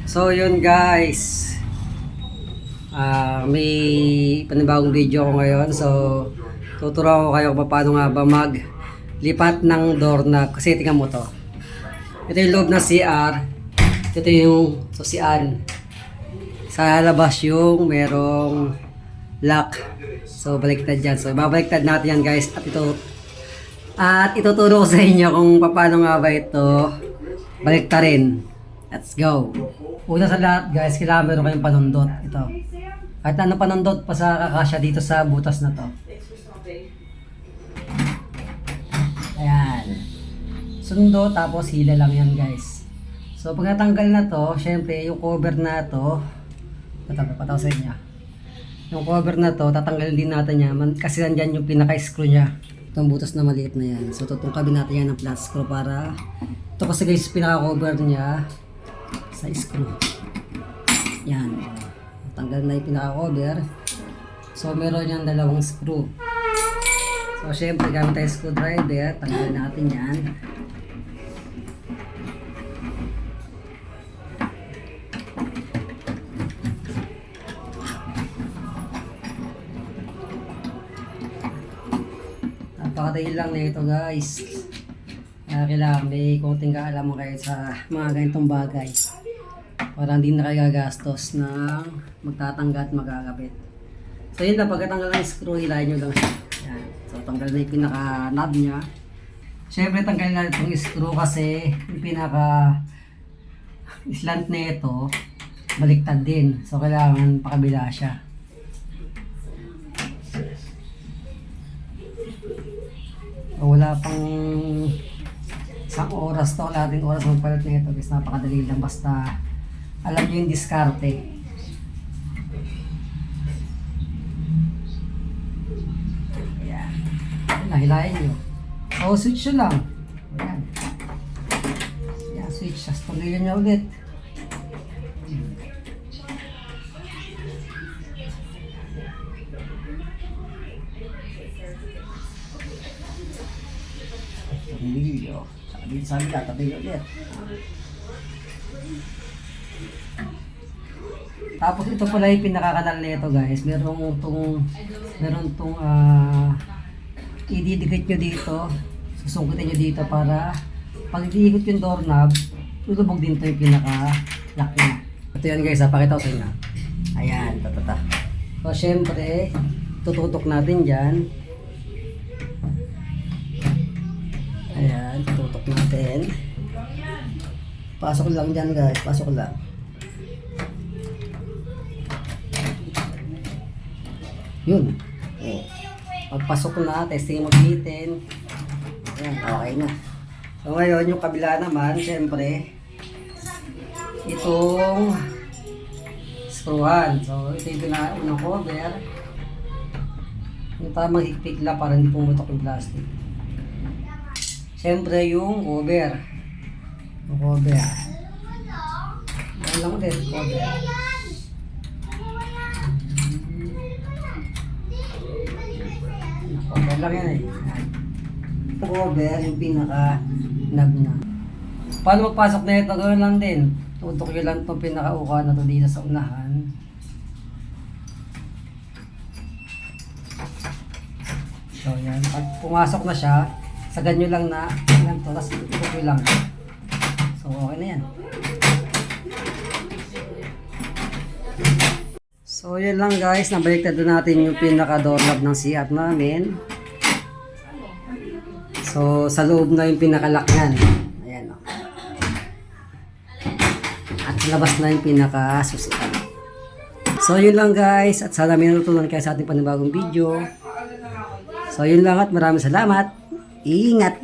So yun guys, may panibagong video ko ngayon. So tuturuan ko kayo kung paano nga ba maglipat ng doorknob. Kasi tingnan mo to. Ito yung loob ng CR. Ito yung susian. Sa labas yung merong lock. So baliktad dyan. So babaliktad natin yan guys. At ituturo ko sa inyo kung paano nga ba ito baliktarin. Let's go. Una sa lahat guys, kailangan meron kayong panundot. Ito. Kahit ano panundot pa sa kakasya dito sa butas na to. Ayan. Sundo tapos hila lang yan guys. So pag natanggal na to, syempre yung cover na to, pataw sa inyo. Yung cover na to, tatanggalin din natin yan kasi nandyan yung pinaka-screw nya. Itong butas na maliit na yan. So tutungkabin natin yan ng flat screw para ito kasi guys pinaka-cover nya sa screw. Yan. Tanggal na yung pinaka-cover. So meron yung dalawang screw. So syempre gamit tayo screwdriver, tanggalin natin yan. Napakadali lang na ito guys. Kaya kailangan may konting kaalaman kayo sa mga ganitong bagay para hindi na kayo gagastos ng magtatangga at magkakabit. So yun lang, pagkatanggal ng screw, hilahin nyo lang siya. Yan. So tanggal na yung pinaka-knob nya. Siyempre tanggalin natin itong screw kasi yung pinaka-slant na ito baliktad din. So kailangan pakabila siya. So, wala pang isang oras to, lating oras magpalit na ito guys, napakadali lang basta alam nyo yung diskarte. Ayan, nahilahin nyo. So switch nyo lang. Ayan, ayan switch, just tuloy nyo ulit. Video. Saka dito sa amin tatabi ulit. Tapos ito pala yung pinakakanal na ito guys. Meron tong ididikit nyo dito. Susungkitin nyo dito para pag iikot yung doorknob, tutubog din ito yung pinaka-lock niya. Ito yan guys, pakita ko sa inyo. Ayan, tatata. So syempre, tututok natin dyan. Ayan, tutok natin. Pasok lang dyan guys, pasok lang. Yun. Oh. Pagpasok na, testing mag-bitin. Ayan, okay na. So ngayon, yung kabila naman, syempre, itong screwan. So ito yung unang cover. Yung para maghigpit lang para hindi pumutok yung plastic. Siyempre yung cover. Yung cover. Yan lang ulit, cover. Cover lang yan eh. Yung cover, yung pinaka-knob na. Paano magpasok na ito? Gawin lang din. Tutok nyo lang itong pinaka-uka na ito dito sa unahan. So yan, pag pumasok na siya, sagan nyo lang na yan to, tapos tutok nyo lang. So okay na yan. So yun lang guys, nabaliktad na natin yung pinaka-doorknob ng CR namin. So sa loob na yung pinaka-lock yan. Ayan o. At labas na yung pinaka-susian. So yun lang guys, at sana may natutunan kayo sa ating panibagong video. So yun lang at maraming salamat. Ingat!